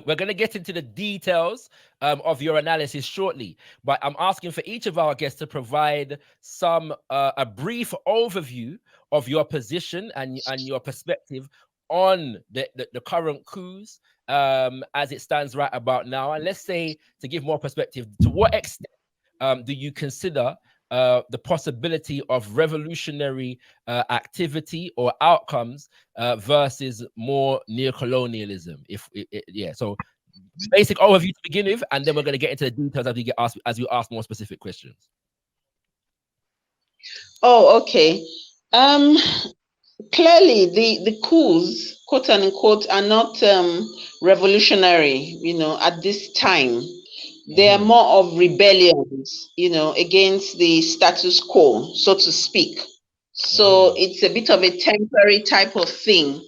we're going to get into the details of your analysis shortly, but I'm asking for each of our guests to provide some a brief overview of your position and your perspective on the current coups as it stands right about now. And let's say, to give more perspective, to what extent do you consider the possibility of revolutionary activity or outcomes versus more neocolonialism? So basic overview to begin with, and then we're going to get into the details as you ask more specific questions. Oh, okay. Clearly, the coups, quote unquote, are not revolutionary. At this time. They are more of rebellions, against the status quo, so to speak. So it's a bit of a temporary type of thing,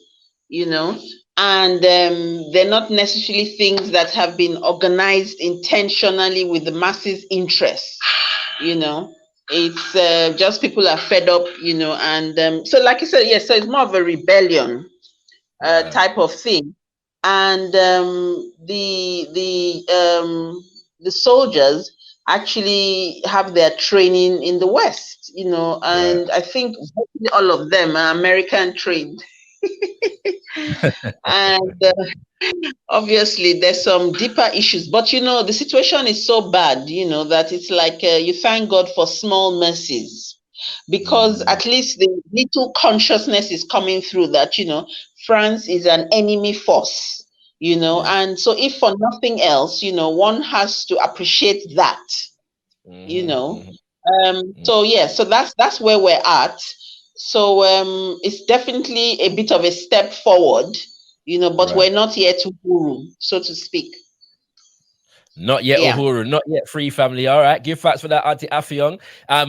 and they're not necessarily things that have been organized intentionally with the masses' interest, It's just people are fed up, and so like I said, yes, so it's more of a rebellion type of thing. And the soldiers actually have their training in the West, and I think all of them are American trained. And obviously there's some deeper issues, but the situation is so bad, that it's like you thank God for small mercies, because at least the little consciousness is coming through that, France is an enemy force. And so if for nothing else, one has to appreciate that, So yeah, so that's where we're at. So it's definitely a bit of a step forward, but we're not yet Uhuru, so to speak. Not yet Uhuru, not yet Free Family. All right, give thanks for that, Auntie Affiong.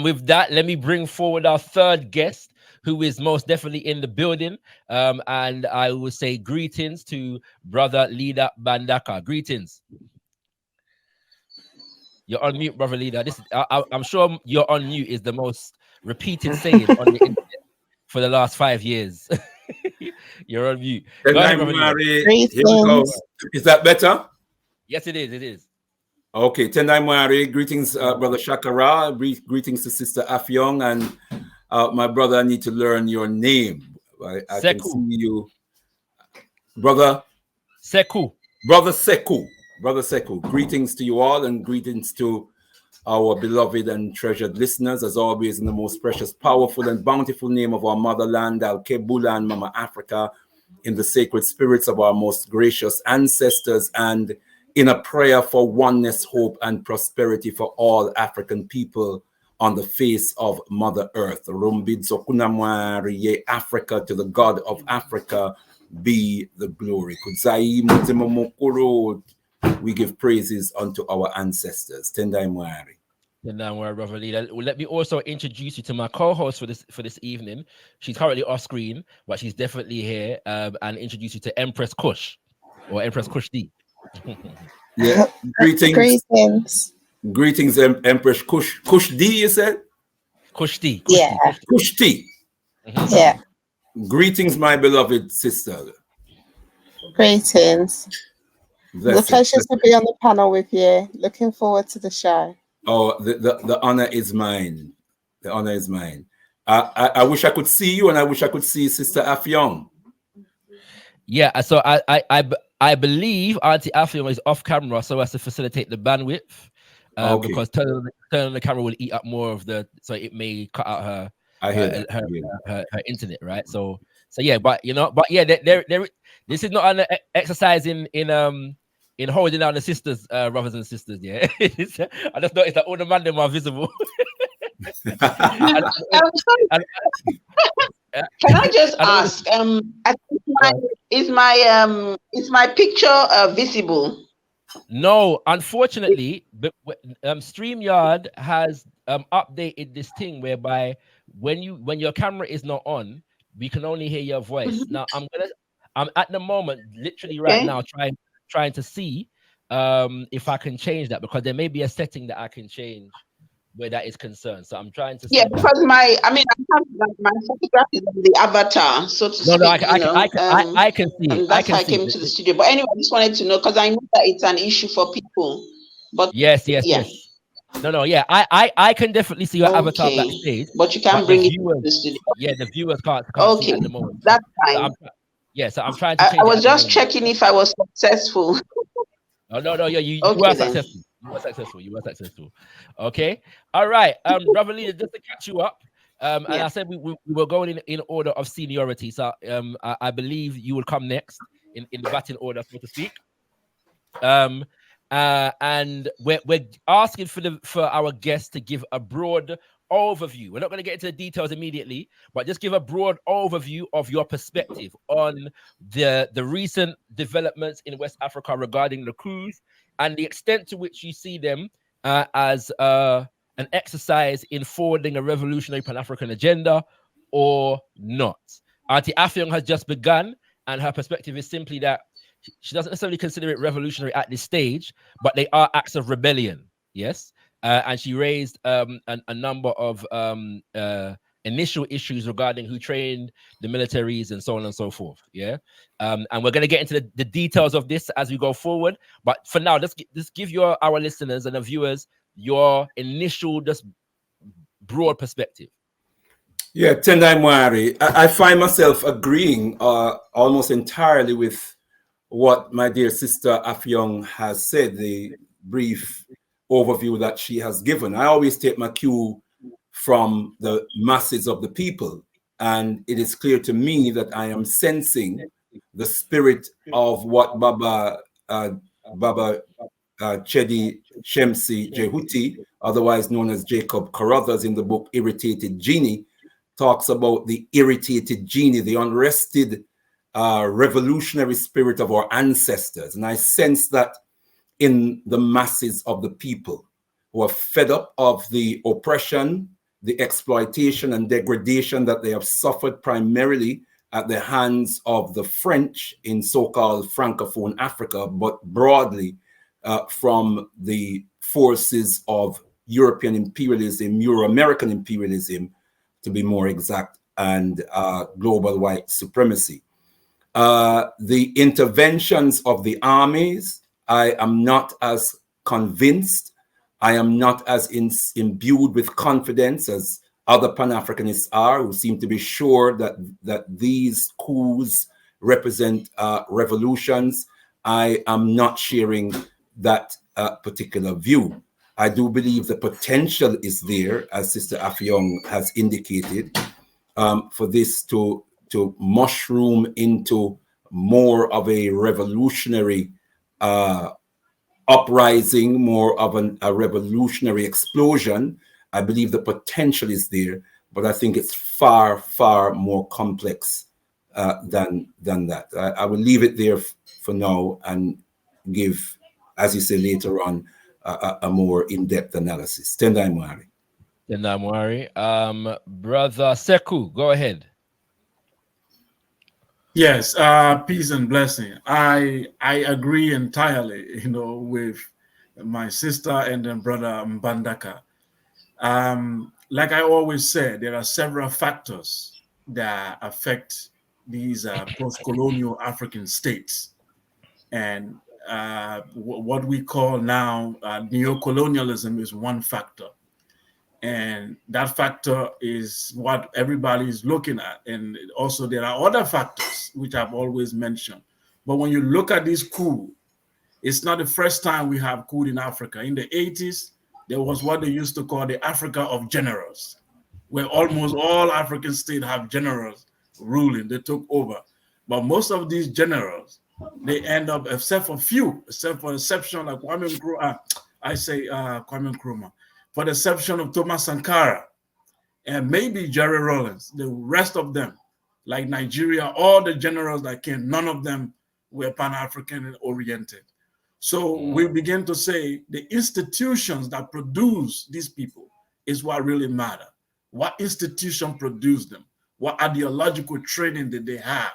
With that, let me bring forward our third guest, who is most definitely in the building. And I will say greetings to Brother Leader Bandaka. Greetings. You're on mute, Brother Leader. I'm sure you're on mute is the most repeated saying on the internet for the last 5 years. You're on mute. Go ahead, Brother Leader. Here we go. Is that better? Yes, it is. It is. Okay, Tendai Moari, greetings, Brother Shakara, greetings to Sister Affiong, and my brother, I need to learn your name. I can see you. Brother? Sekou. Brother Sekou. Brother Sekou. Greetings to you all, and greetings to our beloved and treasured listeners, as always, in the most precious, powerful, and bountiful name of our motherland, Al-Kebula and Mama Africa, in the sacred spirits of our most gracious ancestors, and in a prayer for oneness, hope, and prosperity for all African people on the face of Mother Earth. Rumbidzokunamwari, Africa, to the God of Africa be the glory. We give praises unto our ancestors. Tendai Mwari. Tendai Mwari, Brother Leader. Let me also introduce you to my co-host for this evening. She's currently off screen, but she's definitely here. And introduce you to Empress Kush, or Empress Kush D. Yeah, greetings, Empress Kush D, you said? Kush D. Kush D. Yeah. Greetings, my beloved sister. Greetings. The pleasure to be on the panel with you. Looking forward to the show. Oh, the honor is mine. The honor is mine. I wish I could see you, and I wish I could see Sister Affiong. Yeah, so I believe Auntie Affiong is off camera so as to facilitate the bandwidth. Because turning on the camera will eat up more of so it may cut out her internet, right? So yeah, but this is not an exercise in holding down the sisters, brothers and sisters. Yeah, I just noticed that all the men them are visible. Can I just ask? Is my picture visible? No, unfortunately, but StreamYard has updated this thing whereby when your camera is not on, we can only hear your voice. Now I'm at the moment, literally right now, trying to see if I can change that, because there may be a setting that I can change where that is concerned. So I'm trying to see Yeah, that. because my photograph is on the avatar, so to No, speak, I can see it. and that's how I came to the studio. But anyway, I just wanted to know because I know that it's an issue for people. But yes. yeah. No, yeah. I can definitely see your avatar Okay, backstage, but you can't bring it to the studio. yeah, the viewers can't see Okay, it at the moment. that's So fine. so I'm trying to I change it was at the just moment. checking if I was successful. Oh no, yeah, you Okay, were then. successful. You were successful. Okay. All right. Brother Leader, just to catch you up. And I said we were going in order of seniority. So I believe you will come next in the batting order, so to speak. And we're asking for our guests to give a broad overview. We're not going to get into the details immediately, but just give a broad overview of your perspective on the recent developments in West Africa regarding the coups and the extent to which you see them as an exercise in forwarding a revolutionary Pan-African agenda or not. Auntie Afyong has just begun, and her perspective is simply that she doesn't necessarily consider it revolutionary at this stage, but they are acts of rebellion. Yes. And she raised a number of initial issues regarding who trained the militaries and so on and so forth. Yeah. And we're going to get into the details of this as we go forward. But for now, let's give our listeners and the viewers your initial, just broad perspective. Yeah, Tendai Mwari, I find myself agreeing almost entirely with what my dear sister Afyong has said, the brief overview that she has given. I always take my cue from the masses of the people, and it is clear to me that I am sensing the spirit of what Baba Chedi Shemsi Jehuti, otherwise known as Jacob Carruthers in the book Irritated Genie, talks about the irritated genie, the unrested revolutionary spirit of our ancestors. And I sense that in the masses of the people who are fed up of the oppression, the exploitation and degradation that they have suffered primarily at the hands of the French in so-called Francophone Africa, but broadly from the forces of European imperialism, Euro-American imperialism, to be more exact, and global white supremacy. The interventions of the armies, I am not as convinced. I am not as imbued with confidence as other Pan-Africanists are, who seem to be sure that these coups represent revolutions. I am not sharing that particular view. I do believe the potential is there, as Sister Afyong has indicated, for this to mushroom into more of a revolutionary uprising, more of a revolutionary explosion. I believe the potential is there, but I think it's far, far more complex than that. I will leave it there for now and give, as you say later on, a more in-depth analysis. Tendai Mwari. Tendai Mwari. Brother Sekou, go ahead. Yes, peace and blessing. I agree entirely, with my sister and then brother Mbandaka. Like I always say, there are several factors that affect these post-colonial African states. And what we call now neocolonialism is one factor. And that factor is what everybody is looking at. And also there are other factors, which I've always mentioned. But when you look at this coup, it's not the first time we have coup in Africa. In the 80s, there was what they used to call the Africa of generals, where almost all African states have generals ruling. They took over. But most of these generals, they end up, except for few, except for exception like Kwame Nkrumah, Kwame Nkrumah, for the exception of Thomas Sankara and maybe Jerry Rawlings, the rest of them, like Nigeria, all the generals that came, none of them were Pan-African oriented. So we begin to say the institutions that produce these people is what really matter. What institution produced them? What ideological training did they have?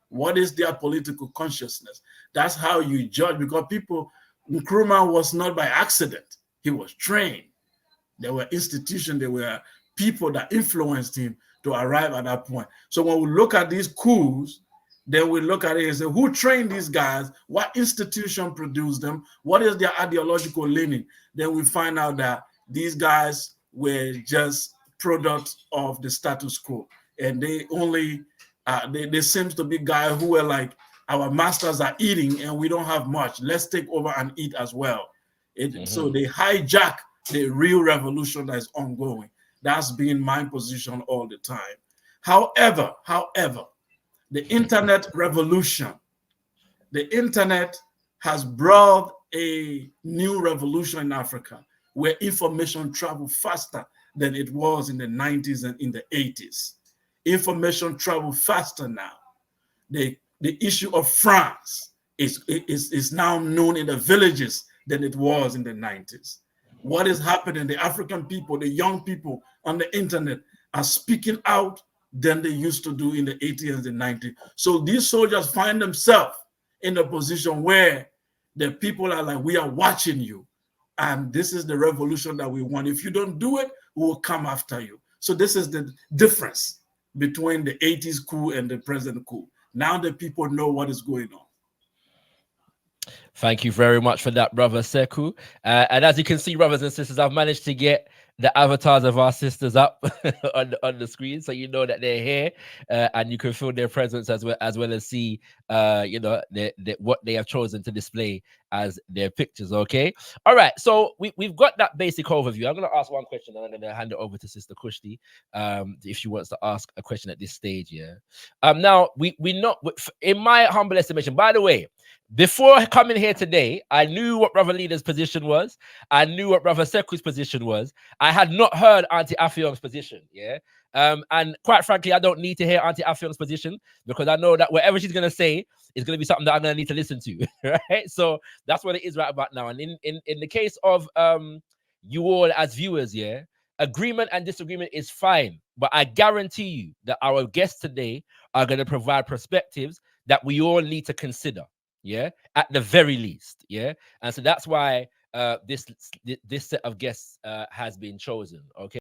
What is their political consciousness? That's how you judge, because Nkrumah was not by accident. He was trained. There were institutions, there were people that influenced him to arrive at that point. So when we look at these coups, then we look at it and say, who trained these guys? What institution produced them? What is their ideological leaning? Then we find out that these guys were just products of the status quo. And they only, they seems to be guys who were like, our masters are eating and we don't have much. Let's take over and eat as well. So they hijack the real revolution that is ongoing. That's been my position all the time. However, the internet revolution, the internet has brought a new revolution in Africa where information travels faster than it was in the 90s and in the 80s. Information travels faster now. The issue of France is now known in the villages than it was in the 90s. What is happening? The African people, the young people on the internet are speaking out than they used to do in the 80s and the 90s. So these soldiers find themselves in a position where the people are like, we are watching you. And this is the revolution that we want. If you don't do it, we will come after you. So this is the difference between the 80s coup and the present coup. Now the people know what is going on. Thank you very much for that, Brother Sekou. And as you can see, brothers and sisters, I've managed to get the avatars of our sisters up on the screen, so you know that they're here, and you can feel their presence as well as see, you know, what they have chosen to display as their pictures. Okay, all right. So we've got that basic overview. I'm going to ask one question, and I'm going to hand it over to Sister Kushti, if she wants to ask a question at this stage. Yeah. Now we know, in my humble estimation. By the way, before coming here today, I knew what Brother Leader's position was. I knew what Brother Sekou's position was. I had not heard Auntie Afion's position, yeah? And quite frankly, I don't need to hear Auntie Afion's position because I know that whatever she's going to say is going to be something that I'm going to need to listen to, right? So that's what it is right about now. And in the case of you all as viewers, yeah, agreement and disagreement is fine. But I guarantee you that our guests today are going to provide perspectives that we all need to consider. Yeah, at the very least. Yeah, and so that's why this set of guests has been chosen. Okay.